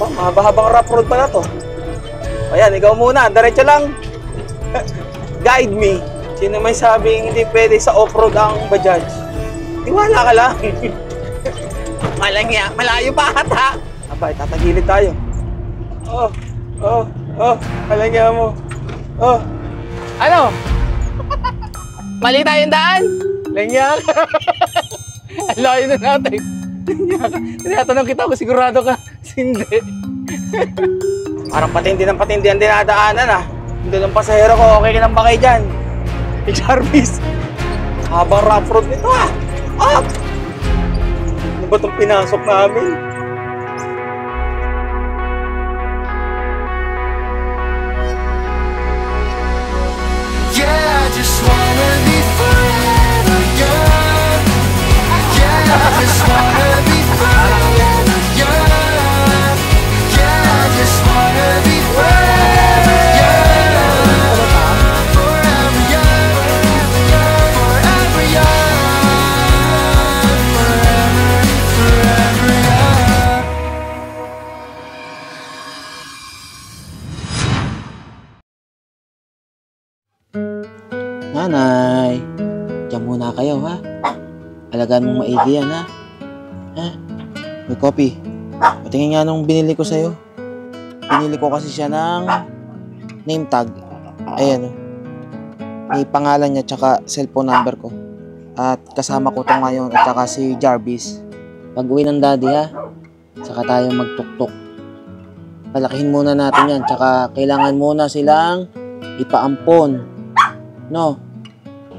Oh, mahaba-habang rough road pala to. Ayan, ikaw muna. Diretso lang. Guide me. Sino may sabing hindi pwede sa off-road ang Bajaj? Tiwala ka lang. Malangya. Malayo pa ata. Abay, tatagilid tayo. Malangya mo. Ano? Mali tayong daan? Langya ka. Ang layo na natin. Tinatanong kita kung sigurado ka. Hindi. Parang patindi ng patindi ang dinadaanan ah. Hindi ng pasahero ko, okay ka lang ba kayo dyan? Jarvis. Habang rough road nito ah. Ano ba itong pinasok namin? Yeah, I just wanna be forever young. Yeah, I just wanna be forever young. Yeah, I just wanna be forever young. Forever young, forever young, forever young. Nanay, diyan muna kayo ha. Alagaan mong maigi yan ha. May coffee. Patingin nga nung binili ko sa'yo. Binili ko kasi siya ng name tag. Ayan o. May pangalan niya tsaka cellphone number ko. At kasama ko to ngayon at tsaka si Jarvis. Pag uwi ng daddy ha, tsaka tayo magtuktok. Palakihin muna natin yan. Tsaka kailangan muna silang ipaampon. No?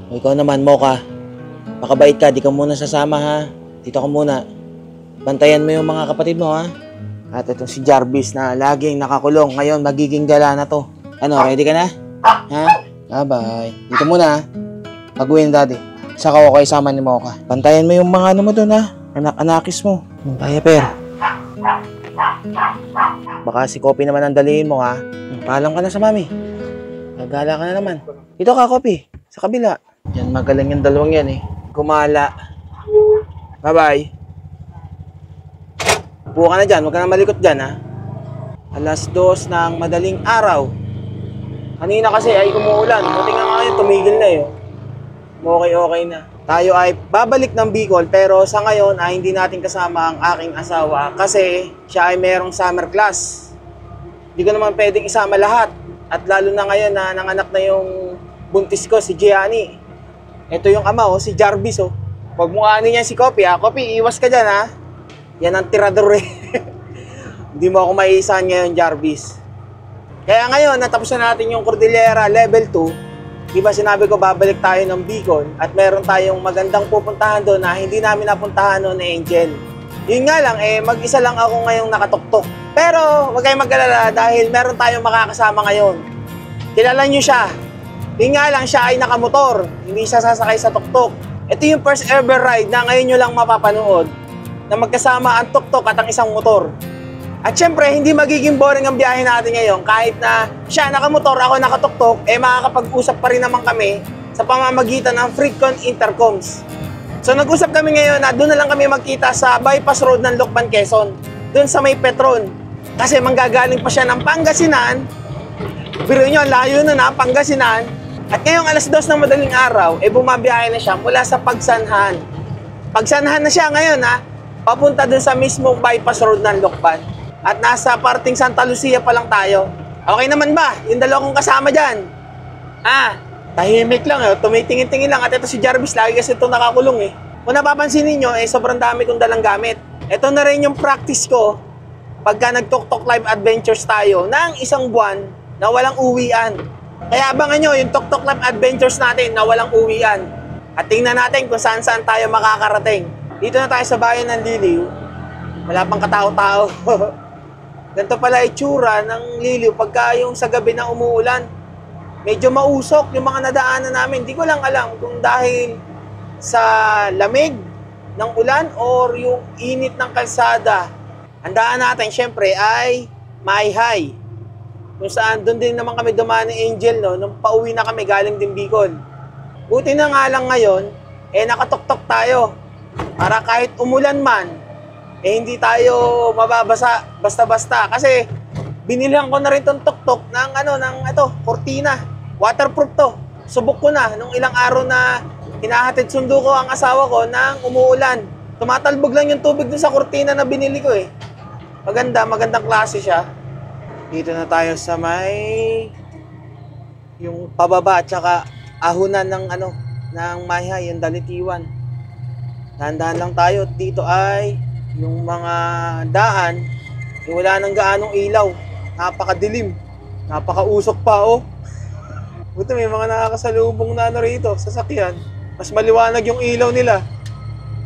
Ikaw naman, Mocha. Makabait ka, di ka muna sasama ha. Dito ka muna. Bantayan mo yung mga kapatid mo ha. At itong si Jarvis na laging nakakulong. Ngayon, magiging gala na to. Ano, ready ka na? Ha? Bye-bye. Dito muna ha. Pag-uwi ng daddy. Saka ako isama ni Mocha. Bantayan mo yung mga ano mo dun ha. Anak-anakis mo. Kaya per. Baka si Kopi naman ang daliin mo ha. Paalam ka na sa mami. Nagala ka na naman. Dito ka, Kopi. Sa kabila. Yan, magaling yung dalawang yan eh. Gumala. Bye-bye. Upo ka na dyan. Huwag ka na malikot dyan, ha. 2:00 ng madaling araw. Kanina kasi ay umuulan. Buti nga ngayon, tumigil na eh. Okay na. Tayo ay babalik ng Bicol pero sa ngayon ay hindi natin kasama ang aking asawa kasi siya ay merong summer class. Hindi ko naman pwedeng isama lahat. At lalo na ngayon na nanganak na yung buntis ko, si Gianni. Ito yung ama, si Jarvis. Huwag mo ano niya si Kopi, ha? Kopi, iwas ka dyan, ha? Yan ang tirador, eh. Hindi mo ako maiisahan ngayon, Jarvis. Kaya ngayon, natapos na natin yung Cordillera Level 2. Diba sinabi ko, babalik tayo ng Bicol at meron tayong magandang pupuntahan doon na hindi namin napuntahan noon na Angel. Yun nga lang, mag-isa lang ako ngayong nakatuktok. Pero, huwag kayong mag-alala dahil meron tayong makakasama ngayon. Kilala nyo siya. Yun nga lang, siya ay nakamotor. Hindi siya sasakay sa tuktok. Ito yung first ever ride na ngayon nyo lang mapapanood na magkasama ang tuktok at ang isang motor. At syempre, hindi magiging boring ang biyahe natin ngayon kahit na siya nakamotor, ako nakatuktok, makakapag-usap pa rin naman kami sa pamamagitan ng Freecon Intercoms. So nag-usap kami ngayon na doon na lang kami magkita sa bypass road ng Lucban, Quezon. Doon sa may Petron. Kasi manggagaling pa siya ng Pangasinan. Pero yun, layo na Pangasinan. At ngayong 2:00 ng madaling araw, bumabiyahe na siya mula sa Pagsanhan. Pagsanhan na siya ngayon papunta doon sa mismong bypass road ng Lucban. At nasa parting Santa Lucia pa lang tayo. Okay naman ba? Yung dalawa kong kasama dyan. Tahimik lang tumitingin-tingin lang. At ito si Jarvis, lagi kasi ito nakakulong Kung napapansin ninyo, sobrang dami kong dalang gamit. Ito na rin yung practice ko pagka nag-Tok-Tok Live Adventures tayo ng 1 buwan na walang uwian. Kaya abangan nyo yung Tok-Tok Live Adventures natin na walang uwian. At tingnan natin kung saan-saan tayo makakarating. Dito na tayo sa bayan ng Liliw. Wala pang katao-tao. Ganito pala itsura ng Liliw pagka yung sa gabi na umuulan. Medyo mausok yung mga nadaanan namin. Hindi ko lang alam kung dahil sa lamig ng ulan or yung init ng kalsada. Ang daan natin syempre ay Mayhay. Kung saan doon din naman kami dumaan ni Angel nung pauwi na kami galing din Bicol. Buti na nga lang ngayon, nakatuktok tayo. Para kahit umulan man, hindi tayo mababasa basta-basta. Kasi binilhan ko na rin tong tuktok ng kortina. Waterproof to. Subok ko na nung ilang araw na hinahatid sundo ko ang asawa ko nang umuulan. Tumatalbog lang yung tubig dun sa kortina na binili ko eh. Magandang klase siya. Dito na tayo sa may yung pababa at saka ahunan ng Mayhay, yung Dalitiwan. Dahan-dahan lang tayo. Dito ay yung mga daan, yung wala nang gaanong ilaw. Napakadilim. Napakausok pa, oh. Buti may mga nakakasalubong na rito, sasakyan. Mas maliwanag yung ilaw nila.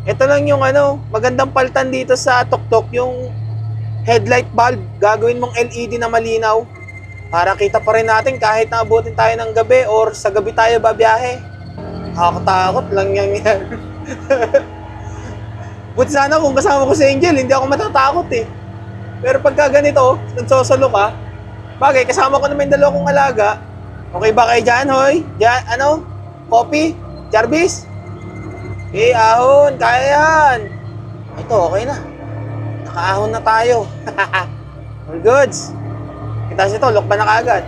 Ito lang yung magandang paltan dito sa tuktok, yung headlight bulb. Gagawin mong LED na malinaw para kita pa rin natin kahit naabutin tayo ng gabi or sa gabi tayo babiyahe. Nakakatakot lang yan. Buti sana kung kasama ko si Angel, hindi ako matatakot eh. Pero pagka ganito, nagsosolo ka, bagay, kasama ko naman yung dalawa kong alaga. Okay ba kayo dyan, hoy? Dyan, Poppy? Jarvis? Eh, ahon, kaya yan. Ito, okay na. Nakaahon na tayo. All goods. Kita ito, Lokban na kaagad.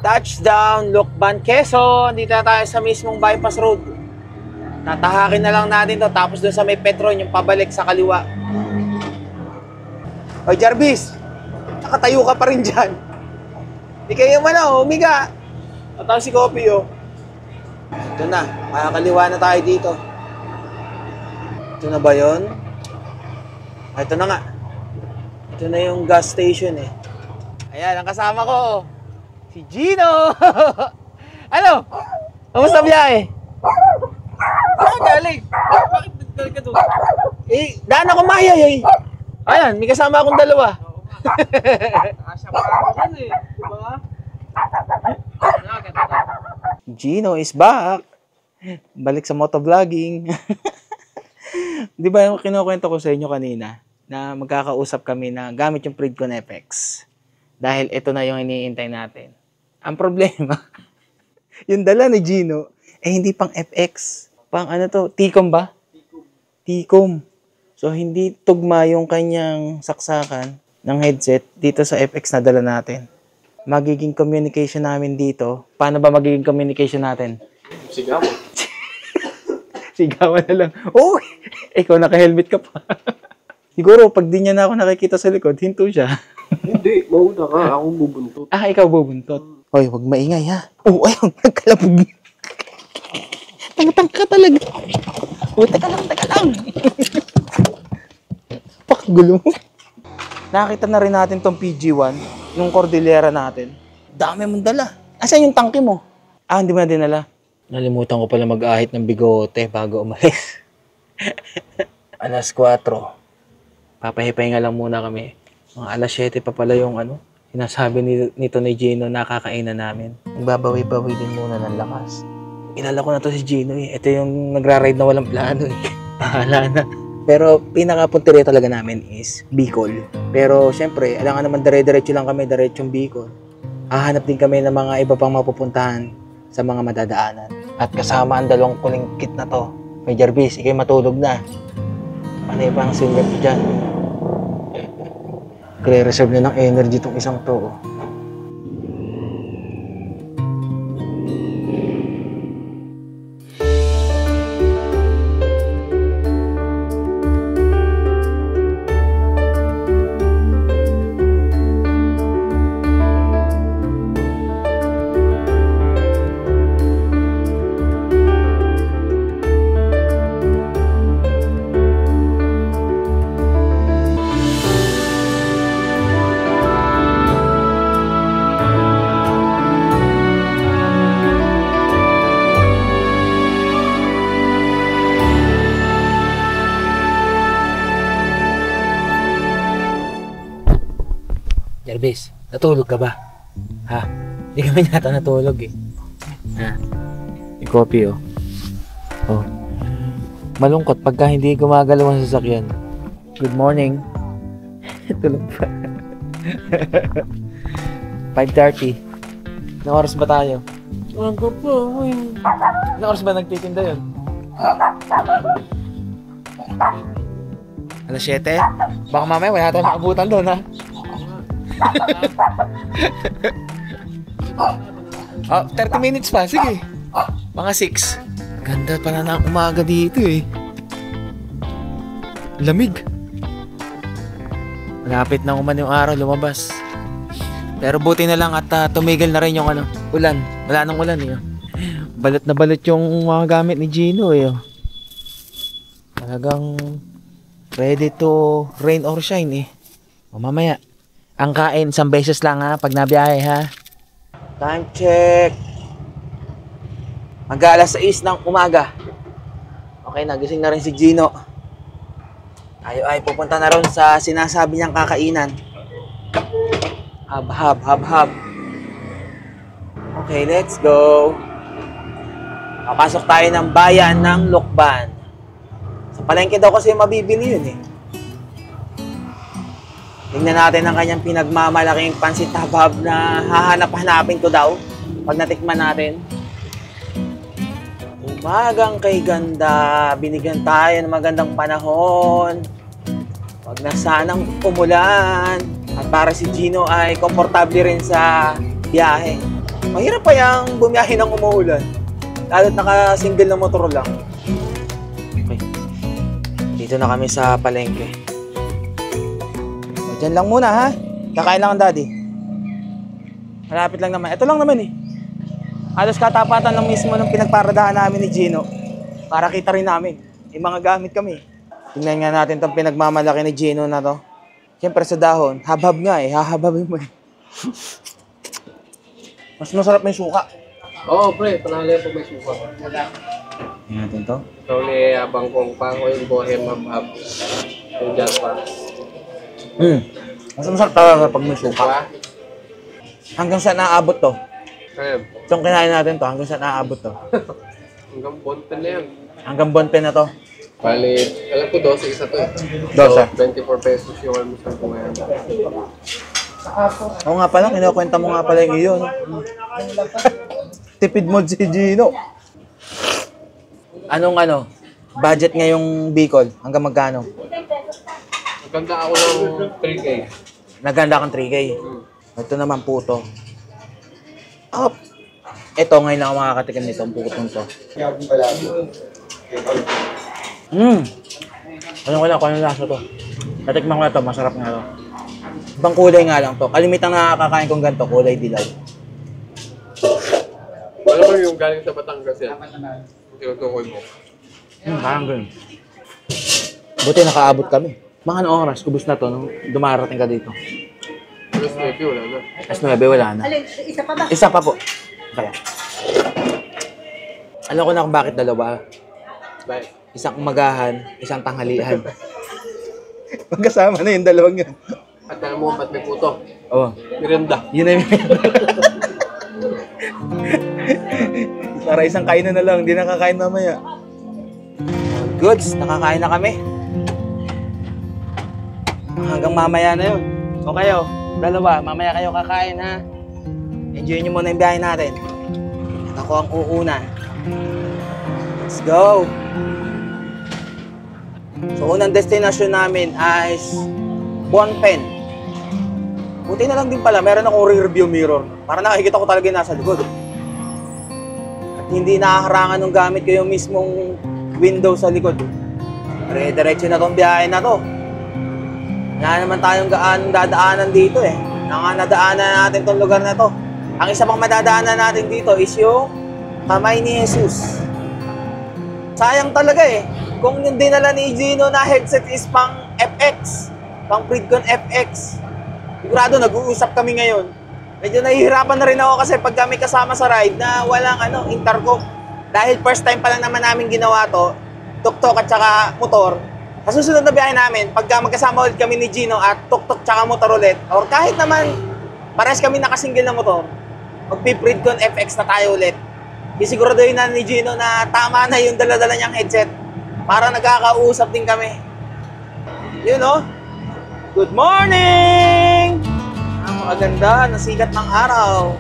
Touchdown, Lokban, Quezon. Dito na tayo sa mismong bypass road. Tatahakin na lang natin to. Tapos doon sa may Petron, yung pabalik sa kaliwa. Oy, Jarvis. Nakatayo ka pa rin dyan. Di kayo man umiga. At si Kopi, oh. Ito na, makakaliwa na tayo dito. Ito na ba yun? Ito na nga. Ito na yung gas station eh. Ayan, ang kasama ko. Si Gino! Ano? Kamusta biyahe? Saan galing? Bakit galing ka doon? Eh, daan ako Mayhay eh. Ayan, may kasama akong dalawa. Nakasya pa ako dun eh. Diba? Gino is back. Balik sa motovlogging. Di ba yung kinukwento ko sa inyo kanina na magkakausap kami na gamit yung Pridcon FX. Dahil ito na yung iniintay natin. Ang problema, yung dala ni Gino, hindi pang FX. Pang T-Com ba? T-Com. So, hindi tugma yung kanyang saksakan ng headset dito sa FX na dala natin. Magiging communication namin dito. Paano ba magiging communication natin? Sigawan. Sigawan na lang. Oh! Ikaw naka-helmet ka pa. Siguro, pag di niya na ako nakikita sa likod, hinto siya. Hindi, mauna ka. Akong bubuntot. Ah, ikaw bubuntot. Hoy, huwag maingay ha. Oh, ayun, nagkalabog. Tanga-tanga ka talaga. Oh, teka lang. Pakgulo. Nakita na rin natin tong PG1, yung Cordillera natin. Dami mong dala. Asan yung tangke mo? Ah, hindi mo na dinala. Nalimutan ko pala mag-ahit ng bigote bago umalis. Alas 4. Papahipahinga lang muna kami. Mga alas 7 pa pala yung sinasabi nito ni Gino na kakainan namin. Magbabawi-bawi din muna ng lakas. Kilala ko na to si Gino eh. Ito yung nagra-ride na walang plano eh. Bahala na. Pero pinaka-punteriya talaga namin is Bicol. Pero syempre, alangan naman dire-diretso lang kami, diretsong Bicol. Hahanap din kami ng mga iba pang mapupuntahan sa mga madadaanan. At kasama ang dalawang kulingkit na to. May Jarvis, ikay matulog na. Panay pa ang silver ko dyan. Kre-reserve na ng energy tong isang to. Jarvis, natulog ka ba? Ha? Hindi ka man yata natulog eh. Ha? Yung coffee oh. Oh. Malungkot pagka hindi gumagalaw ang sasakyan. Good morning. Tulog pa. 5:30. Anong oras ba tayo? Aga pa. Anong oras ba nagtitinda yun? Alas 7? Baka mamaya wala tayong makabutan doon, ha? Oh, 30 minutes pa. Sige. Mga 6. Ganda pala ng umaga dito eh. Lamig. Malapit na umano yung araw, lumabas. Pero buti na lang at tumigil na rin yung ulan. Wala nang ulan eh. Balot na balot yung mga gamit ni Gino eh. Talagang ready to rain or shine eh. O mamaya, ang kain isang beses lang ha, pag nabiyahe ha. Time check. Mag-aalas 6 ng umaga. Okay, nagising na rin si Gino. Tayo ay pupunta na rin sa sinasabi niyang kakainan. Hab. Okay, let's go. Papasok tayo ng bayan ng Lukban. Sa palengke daw kasi mabibili yun eh. Tingnan natin ang kanyang pinagmamalaking pansit habhab na hahanap-hanapin ko daw pag natikman natin. Umagang kay ganda, binigyan tayo ng magandang panahon. Wag na sanang umulan. At para si Gino ay komportable rin sa biyahe. Mahirap pa yung bumiyahe ng umuulan. Lalo't naka-single na motor lang. Okay. Dito na kami sa palengke. O, dyan lang muna ha. Kakain lang ang daddy. Malapit lang naman. Ito lang naman eh. Halos katapatan lang mismo ng pinagparadahan namin ni Gino. Para kita rin namin. May mga gamit kami. Tingnan nga natin itong pinagmamalaki ni Gino na to. Siyempre sa dahon, habhab nga eh. Hahababin mo eh. Mas masarap may suka. Oo, pre. Panalo po may suka. Tingnan natin to. Ito ni Bangkong Pango, yung Bohem Mabhab. Yung Jazz Pants. Mas masarap talaga pag may suka. Hanggang saan naaabot to? Ayun. Itong kinain natin to, hanggang saan naaabot to? Hanggang Bonpen na yan. Hanggang Bonpen na to. Bali, alam ko 12 isa to eh. 12. 24 pesos yung almusal ko ngayon. Oo nga pala, kinukwenta mo nga pala yung iyon. Tipid mode si Gino. Anong budget ngayong Bicol? Hanggang magkano? Maganda ako ng 3K. Naganda kang 3K. Ito naman puto. Oh. Ito ngayon lang ako makakatikim nito, ang putong to. Ano ko lang kung anong lasa to. Natikman ko na to, masarap nga to. Ibang kulay nga lang to. Kalimitang nakakakain kong ganito, kulay dilaw. Alam mo yung galing sa Batangas yan? Tinutukoy mo. Parang ganun. Buti nakaabot kami. Mga anong oras, kubos na to, nung dumarating ka dito. Alas 9, wala na. Alas 9, wala na. Isa pa ba? Isa pa po. Kaya. Alam ko na kung bakit dalawa. Bye. Isang umagahan, isang tanghalian. Magkasama na yung dalawang yan. At alam mo, ba't may puto? Oo. Miranda. Yun na yun. Para isang kainan na lang, hindi nakakain mamaya. Goods, nakakain na kami. Hanggang mamaya na yun. O kayo, dalawa, mamaya kayo kakain ha. Enjoy nyo muna yung biyahe natin. At ako ang uuna. Let's go! So, unang destination namin ay Bonpen. Buti na lang din pala, meron akong rear view mirror. Para nakikita ko talaga yung nasa likod. At hindi nakaharangan ng gamit ko yung mismong window sa likod. Dire-diretso na tong biyahe na to. Wala naman tayong dadaanan dito eh. Nadaanan natin tong lugar na to. Ang isa pang madadaanan natin dito is yung Kamay ni Jesus. Sayang talaga eh. Kung yung dinala ni Gino na headset is pang FX, pang Pridcon FX, sigurado nag-uusap kami ngayon. Medyo nahihirapan na rin ako kasi pag kami kasama sa ride na walang intercom. Dahil first time pa lang naman namin ginawa to, tuk-tuk at saka motor. Sa susunod na biyahe namin, pagka magkasama ulit kami ni Gino at tuk-tuk tsaka motor ulit, or kahit naman parehas kami nakasingle na motor, magpi-Pridcon FX na tayo ulit. Isiguraduhin na ni Gino na tama na yung dala-dala niyang headset para nagkakausap din kami. Yun o. Good morning! Ang maganda, nasikat ng araw.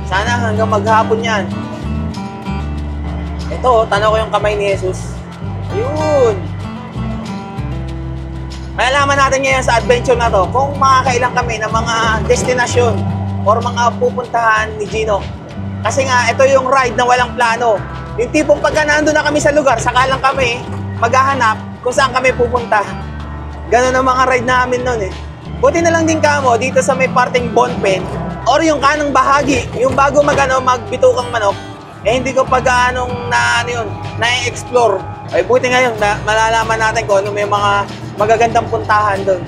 Sana hanggang maghapon yan. Ito, tanaw ko yung kamay ni Jesus. Ayun. Malalaman natin ngayon sa adventure na to kung makakailang kami ng mga destinasyon or mga pupuntahan ni Gino. Kasi nga, ito yung ride na walang plano. Yung tipong pagka nandun na kami sa lugar, saka lang kami maghahanap kung saan kami pupunta. Ganun ang mga ride namin nun eh. Buti na lang din kamo dito sa may parting Bonpen or yung kanang bahagi, yung bago magbitukang manok, eh hindi ko na-explore. Ay buti ngayon, malalaman natin kung ano may mga magagandang puntahan doon.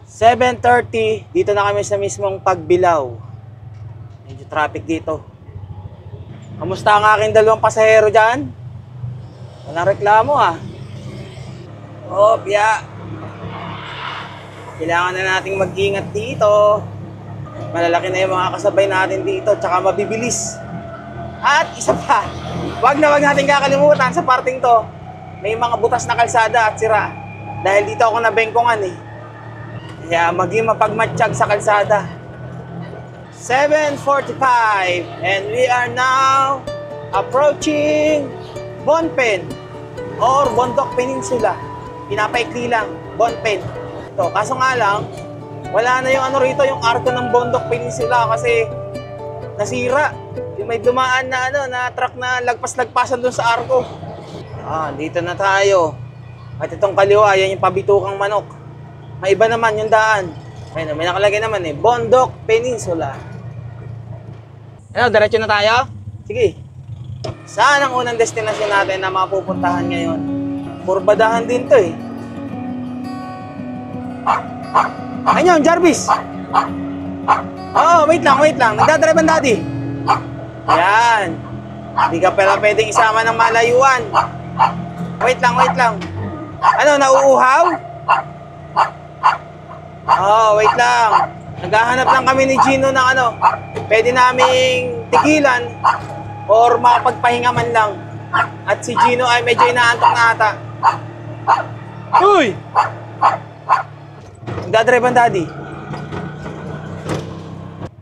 7:30, dito na kami sa mismong Pagbilao. Medyo traffic dito. Kamusta ang aking dalawang pasahero dyan? Walang reklamo ah. Oh, Pia. Kailangan na nating mag-ingat dito. Malalaki na yung mga kasabay natin dito, tsaka mabibilis. At isa pa, wag natin kakalimutan sa parting to, may mga butas na kalsada at sira. Dahil dito ako nabengkongan eh. Kaya maging mapagmatsyag sa kalsada. 7:45 and we are now approaching Bonpen or Bondok Peninsula. Pinapaikli lang, Bonpen. Ito, kaso nga lang, wala na yung rito, yung arko ng Bondok Peninsula kasi nasira. Yung may dumaan na na truck na lagpas-lagpasan dun sa arko. Dito na tayo. At itong kaliwa, yan yung pabitukang manok. May iba naman yung daan. Ayun, may nakalagay naman eh, Bondok Peninsula. Ano, diretso na tayo? Sige. Saan ang unang destinasyon natin na mapupuntahan ngayon? Purbadahan din to eh. Ayun, Jarvis! Wait lang. Nagdadrive ang daddy. Yan. Hindi ka pala pwedeng isama ng malayuan. Wait lang. Ano, nauuhaw? Wait lang. Naghahanap lang kami ni Gino ng pwede naming tigilan or makapagpahinga man lang. At si Gino ay medyo inaantok na ata. Uy! Nagdadrive ang daddy.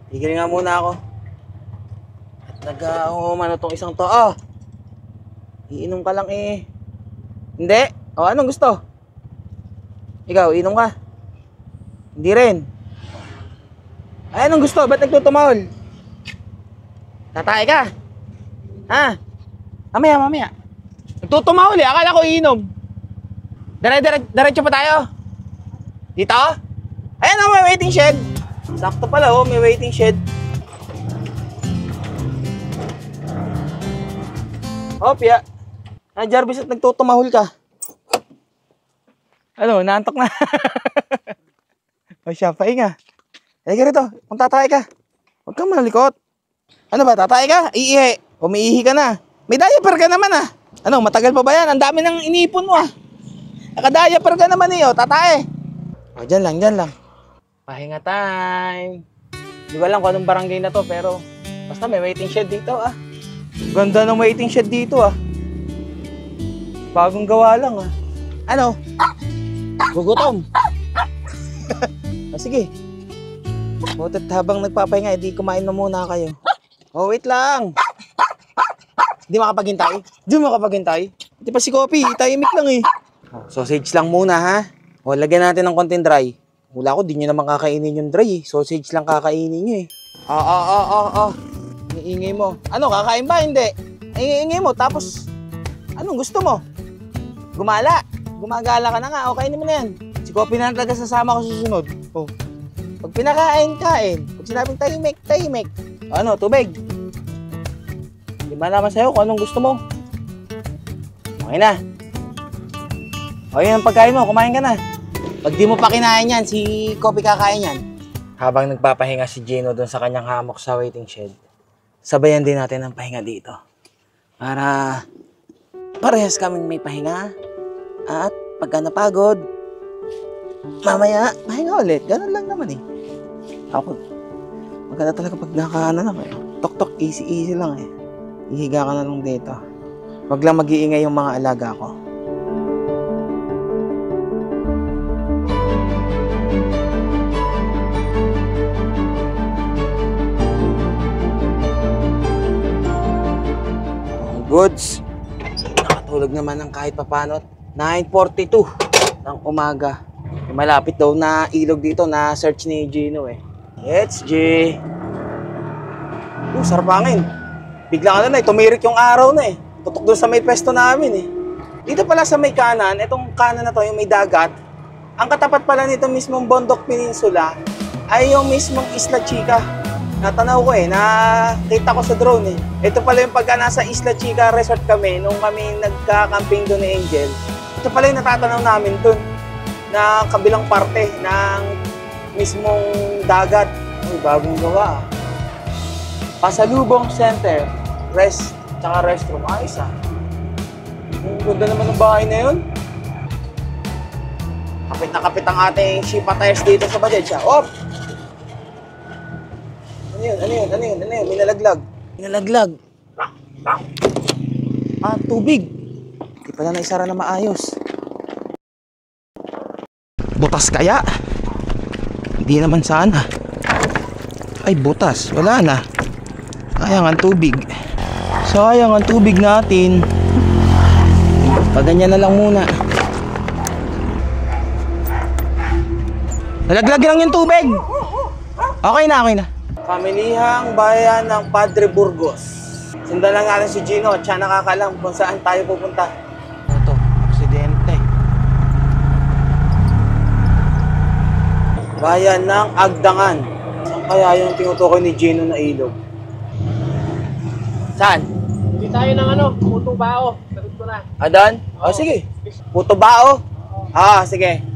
Tigil nga muna ako. At nag-umano tong isang to. Iinom ka lang eh. Hindi? Anong gusto? Ikaw, inom ka? Hindi rin. Ay, anong gusto? Ba't nagtutumahol? Tatay ka? Ha? Mamaya. Nagtutumahol eh. Akala ko iinom. Diretso pa tayo. Dito? Ayan may waiting shed. Sakto pala may waiting shed. Pia. Jarvis, at nagtutumahol ka. Ano, naantok na. Siya, pahinga. Halika rito, kung tatay ka. Huwag kang malikot. Ano ba, tatay ka? Iihi. Umiihi ka na. May diaper ka naman ah. Ano, matagal pa ba yan? Ang dami nang inipon mo ah. Naka-diaper ka naman eh, tatay. Dyan lang. Pahinga time. Di ba lang kung anong barangay na to, pero basta may waiting shed dito ah. Ganda ng waiting shed dito ah. Bagong gawa lang ah. Ano? Gugutom. Sige. Butit habang nagpapahinga, edi kumain na muna kayo. Wait lang. Di makapaghintay? Di pa si Coffee, tahimik lang eh. Sausage lang muna ha. Lagyan natin ng konting dry. Wala ko, di nyo naman kakainin yung dry eh. Sausage lang kakainin nyo eh. Iingay mo. Ano, kakain ba? Hindi. Iingay mo, tapos anong gusto mo? Gumagala ka na nga, kainin mo na yan. Si Coffee na talaga sasama ko susunod. Pag pinakain, kain. Pag sinabing tahimik. Ano, tubig. Di ba naman sa'yo kung anong gusto mo? Okay na. Yun ang pagkain mo, kumain ka na. Pag di mo pa kinain yan, si Coffee kakain yan. Habang nagpapahinga si Gino doon sa kanyang hammock sa waiting shed, sabayan din natin ang pahinga dito. Para parehas kaming may pahinga. At pagka napagod, mamaya, pahinga ulit. Ganun lang naman eh. Ako, maganda talaga pag nakaano lang eh. Tok-tok, easy lang eh. Ihiga ka na lang dito. Wag lang mag-iingay yung mga alaga ko. Goods. Nakatulog naman ng kahit papano. 9:42 ng umaga. malapit daw na ilog dito na search ni Gino eh. Let's G. Sarap hangin. Biglang tumirik yung araw na eh. Tutok doon sa may pwesto namin eh. Dito pala sa may kanan, itong kanan na to, yung may dagat, ang katapat pala nito mismong Bondok Peninsula ay yung mismong Isla Chica. Natanaw ko eh, nakita ko sa drone eh. Ito pala yung pagka nasa Isla Chica Resort kami, nung kami nagka-camping doon ni Angel. Ito pala yung natatanaw namin doon, na kabilang parte ng mismong dagat. Uy, bagong gawa. Pasalubong Center, rest, tsaka restroom. Ayos ah. Ang ganda naman ng bahay na yun. Kapit na kapit ang ating ship attires dito sa Bajaj siya. Op! Ano yun? May nalaglag. Tubig. Di pala naisara na maayos. Butas kaya? Hindi naman sana. Ay, butas. Wala na. Sayang ang tubig natin. Paganyan na lang muna. Nalaglag lang yung tubig. Okay na. Pamilihang bayan ng Padre Burgos. Sundan lang natin si Gino at siya nakakalam kung saan tayo pupunta. Ito, aksidente. Bayan ng Agdangan. Saan kaya yung tinutukoy ni Gino na ilog? Saan? Hindi tayo ng Puto Bao. Sagot ko na. Adan? O sige. Puto Bao? Sige.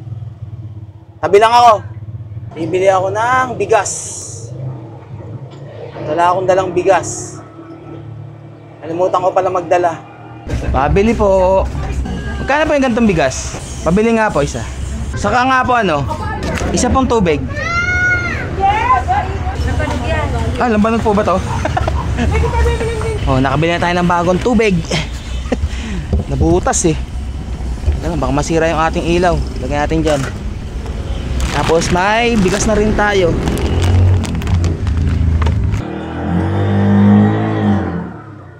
Tabi lang ako. Bibili ako ng bigas. Wala akong dalang bigas. Nalimutan ko pala magdala. Pabili po. Magkano po yung gantong bigas? Pabili nga po isa. Saka nga po isa pong tubig. Lambanog po ba to? Nakabili na tayo ng bagong tubig. Nabutas eh. Baka masira yung ating ilaw. Lagyan natin dyan. Tapos may bigas na rin tayo.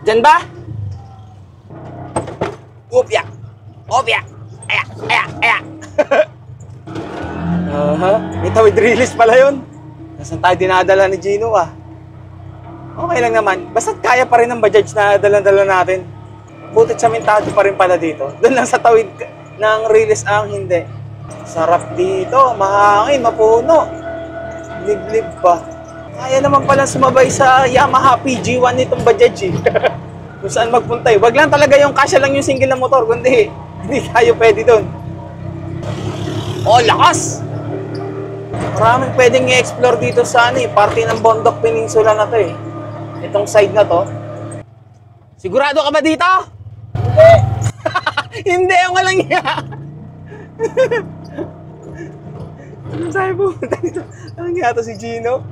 Dyan ba? Opya! Aya! May tawid release pala yun. Nasaan tayo dinadala ni Gino ah? Okay lang naman. Basta't kaya pa rin ng Bajaj na dala-dala natin. Butit sa mintado pa rin pala dito. Doon lang sa tawid ng release ang hindi. Sarap dito. Mahangin, mapuno. Liblib pa. Kaya naman pala sumabay sa Yamaha PG1 nitong Bajaj eh. Kung saan magpunta eh. Wag lang talaga yung kasya lang yung single na motor. Kundi hindi tayo pwede doon. Lakas! Maraming pwedeng i-explore dito sa parte ng Bondok Peninsula na to eh. Itong side na to. Sigurado ka ba dito? Hindi! Hindi, ang walang iya! Ano tayo pumunta dito? Anong nga to si Gino?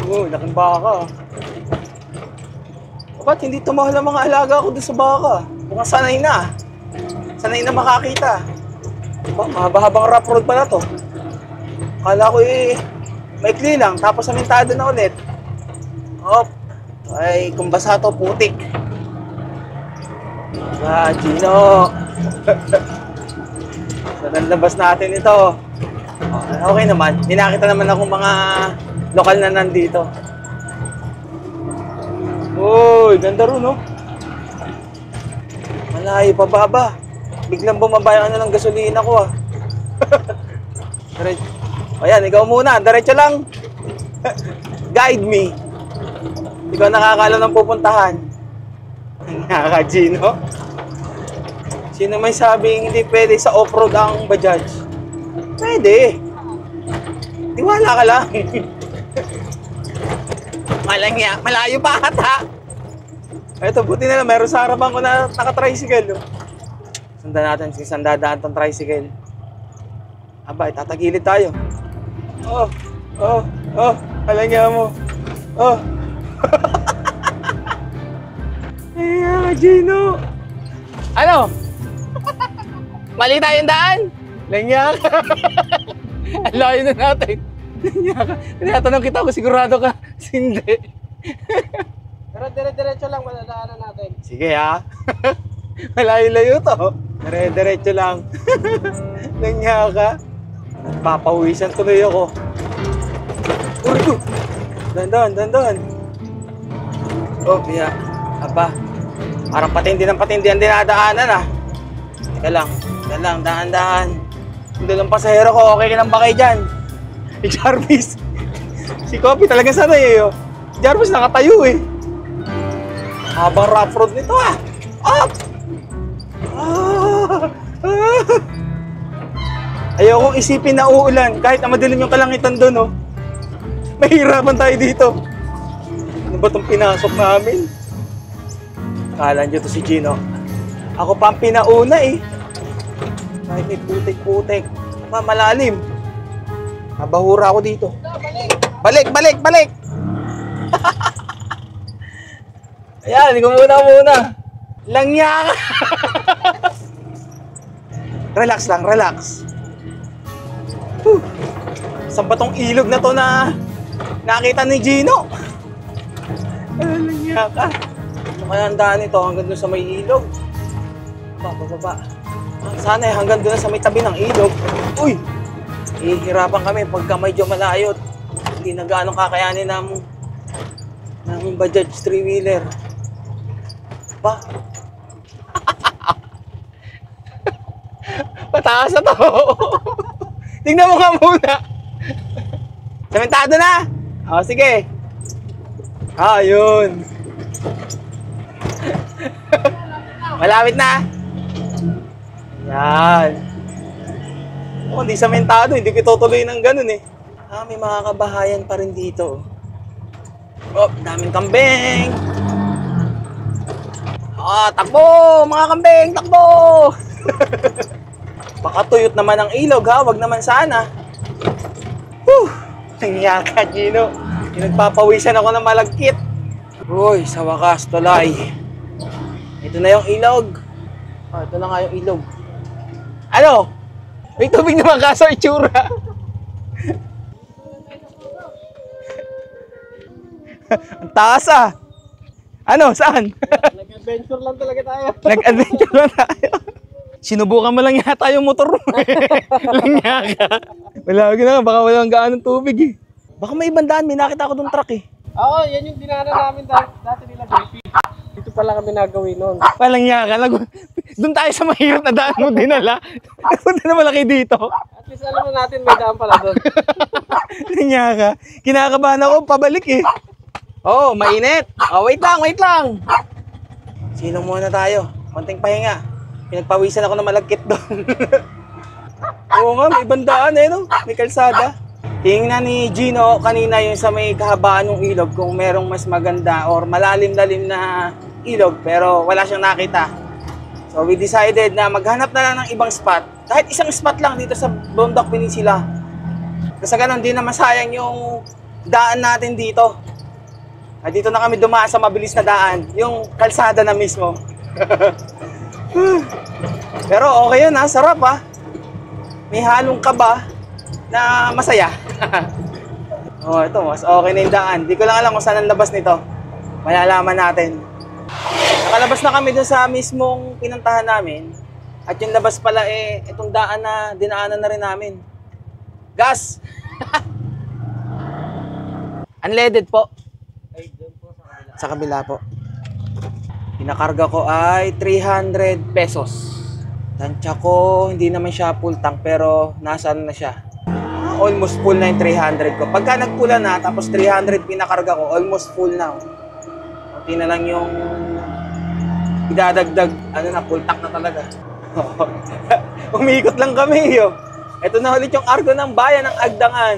Laking baka. Ba't hindi tumahal ang mga alaga ko doon sa baka? Mukhang sanay na. Sanay na makakita. Mahaba-habang rough road pala to. Akala ko maikli lang, tapos amintado na ulit. Ay, kung basa to, putik. Gino. Saan labas natin ito? Okay naman. Hinakita naman akong mga lokal na nandito. Ganda rin, no? Malayo pa baba. Biglang bumaba yung ng gasolina ko, ah. Ayan, ikaw muna. Diretso lang. Guide me. Ikaw nakakala ng pupuntahan. Nga, Gino. Sino may sabing hindi pwede sa off-road ang Bajaj? Pwede. Tiwala ka lang. Malayo pa ata. Ito, buti na lang. Meron sa harapan ko na naka-tricycle. Sundan natin si sandadaan tong tricycle. Itatagilid tayo. Halangya mo. Gino. Mali tayong daan. Langya ka. Ang layo na natin. Langya ka. Tinatanong kita kung sigurado ka. Hindi. Pero dire-diretso lang madadaanan natin. Sige ha. Malayo-layo to. Dire-diretso lang. Langya ka. Papawisan tuloy ako. Urgo! Dandan, dandan. Oh, biya. Aba. Parang patindi ng patindi ang dinadaanan ah. Teka lang, dahan-dahan. Hindi lang pasahero ko, okay ka lang ba kayo dyan? Si Jarvis. Si Kopi talagang sanay eh. Oh. Si Jarvis nakatayo eh. Habang rough road nito ah. Up! Ah! Ah! Ayokong isipin na uulan kahit na madilim yung kalangitan doon oh. Mahirapan tayo dito. Ano ba itong pinasok namin? Kala nyo to si Gino. Ako pa ang pinauna eh. Kahit may putik-putik. Malalim. Nabahura ako dito. Balik! Ayan, muna. Langya ka. Relax lang, relax. Saan ba tong ilog na to na nakita ni Gino? Langya ka. Ano kaya ang daan ito hanggang doon sa may ilog? Baba. Sana eh, hanggang doon sa may tabi ng ilog. Uy! Ihirapan kami pagka medyo malayot. Hindi na gaano kakayanin ng Bajaj 3-wheeler. Ba? Pataas na to. Tingnan mo nga muna. Sementado na. O, sige. Yun. Malapit na. Yan. Kung hindi sementado, hindi ko tutuloy ng ganun eh. May mga kabahayan pa rin dito. Oh, daming kambing. Takbo! Mga kambing, takbo! Baka tuyot naman ang ilog ha, wag naman sana. Nangyaya ka, Gino. Nagpapawisan ako ng malagkit. Uy, sa wakas, tulay. Ito na yung ilog. Ito na nga yung ilog. Ano? May tubig naman kaso itsura. Ang taas ah. Ano? Saan? Nag-adventure lang talaga tayo. Nag-adventure lang tayo. Sinubukan mo lang yata yung motor mo. Langya ka. Wala ka na, baka walang gaanong tubig eh. Baka may ibang daan, may nakita ako doon truck eh. Oo, yan yung dinaanan namin dati nila JP. Dito pala kami nagawin noon. Walang yaka. Doon tayo sa mahirap na daan mo dinala. Nagpunta na malaki dito. At least alam mo natin may daan pala doon. Langya ka. Kinakabahan ako, pabalik eh. Oh, mainit. Oh, wait lang. Sino muna tayo? Konting pahinga. Pinagpawisan ako ng malagkit doon. Oo nga, may bandaan eh, no? May kalsada. Tingnan ni Gino kanina yung sa may kahabaan ng ilog kung merong mas maganda or malalim-lalim na ilog pero wala siyang nakita. So we decided na maghanap na lang ng ibang spot. Kahit isang spot lang dito sa Bondoc Peninsula. Kasi ganun, di na masayang yung daan natin dito. At dito na kami dumaan sa mabilis na daan, yung kalsada na mismo. Pero okay yun ha, sarap ha. May halong kaba na masaya. Ito, mas okay na yung daan. Di ko lang alam kung saan ang labas nito. Malalaman natin. Nakalabas na kami dun sa mismong pinuntahan namin. At yung labas pala itong daan na dinaanan na rin namin. Gas! Unleaded po. Sa kabila po. Pinakarga ko ay 300 pesos. Tansya ko, hindi naman siya full tank pero nasaan na siya. Almost full na yung 300 ko. Pagka nagpula na, tapos 300 pinakarga ko, almost full na. Kunti na lang yung idadagdag, full tank na talaga. Umiikot lang kami yo. Ito na ulit yung argo ng bayan ng Agdangan.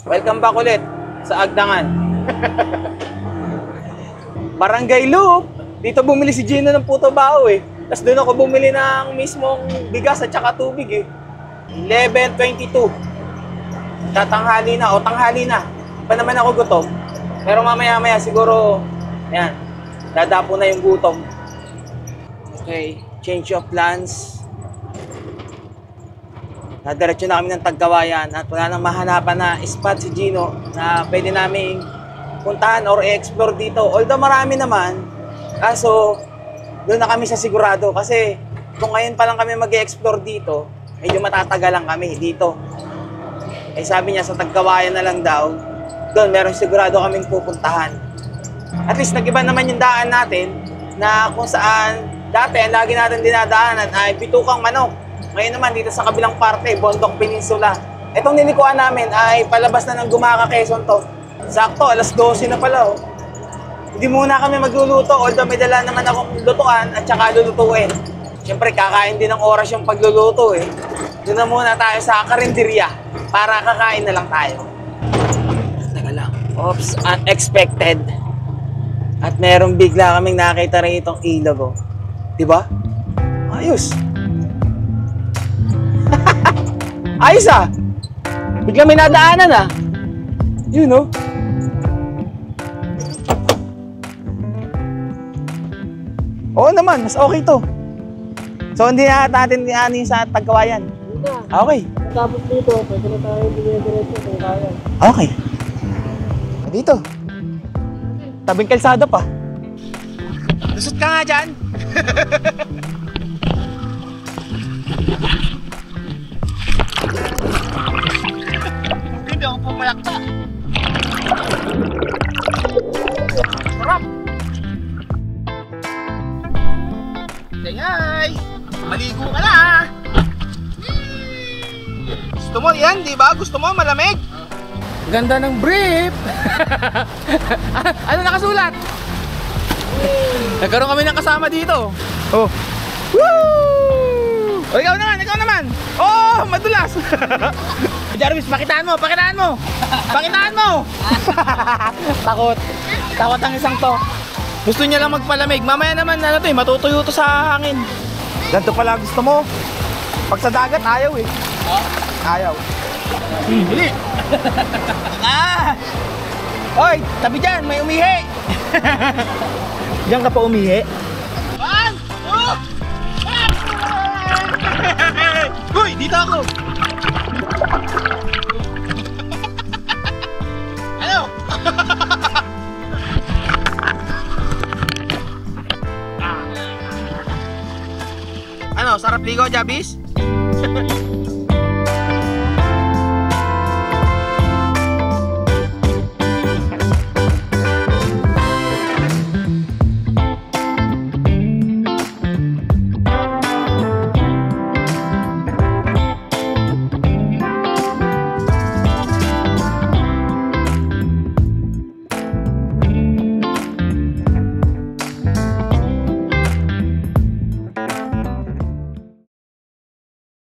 Welcome back ulit sa Agdangan. Barangay Loop. Dito bumili si Gino ng puto bao eh. Tapos doon ako bumili ng mismong bigas at saka tubig eh. 11:22. Tatanghali na o tanghali na. Pa naman ako gutom. Pero mamaya-maya siguro, yan, dadapo na yung gutom. Okay, change of plans. Nadiretso na kami ng Tagkawayan at wala nang mahanapan na spot si Gino na pwede namin puntahan or i-explore dito. Although marami naman, kaso doon na kami sa sigurado kasi kung ngayon pa lang kami mag-i-explore dito, medyo matatagalan kami dito. Eh sabi niya sa Tagkawayan na lang daw, doon meron sigurado kaming pupuntahan. At least nag-iba naman yung daan natin na kung saan dati ang lagi natin dinadaanan ay Bitukang Manok. Ngayon naman dito sa kabilang parte, Bondok Peninsula. Itong nilikuan namin ay palabas na ng Gumaka, Quezon to. Sakto, alas 12 na pala oh. Hindi muna kami magluluto, although may dala naman akong lutuan at saka lulutuin. Siyempre, kakain din ng oras yung pagluluto eh. Doon na muna tayo sa karinderya para kakain na lang tayo. Teka lang. Oops, unexpected. At meron bigla kaming nakita rin itong ilog oh. Diba? Ayos. Ayos ah. Bigla may nadaanan ah. Yun oh. Oo naman, mas okay to. So hindi na natin ani sa Tagkawayan. Okay. Tapos dito, pwede na tayo dire-diretso kung kaya. Okay. Dito. Tabing kalsada pa. Lusot ka nga dyan. Hindi ako pumayakta. Sarap. Say maligo ka na. Gusto mo yan, di ba? Gusto mo malamig? Ganda ng brief! Ano nakasulat? Nagkaroon kami ng kasama dito. Oh. Woo! O ikaw naman, ikaw naman. Oh, madulas. Jarvis, pakitaan mo, pakitaan mo. Pakitaan mo. Takot. Takot ang isang to. Gusto niya lang magpalamig. Mamaya naman, ano to eh, matutuyo to sa hangin. Ganito pala gusto mo. Pag sa dagat, ayaw eh. Ayaw. Bili. Ah! Hoy, tabi dyan, may umihi. Diyan ka pa umihi? One, two, Uy, dito ako. Ano? Ano, sarap ligo, Jabis?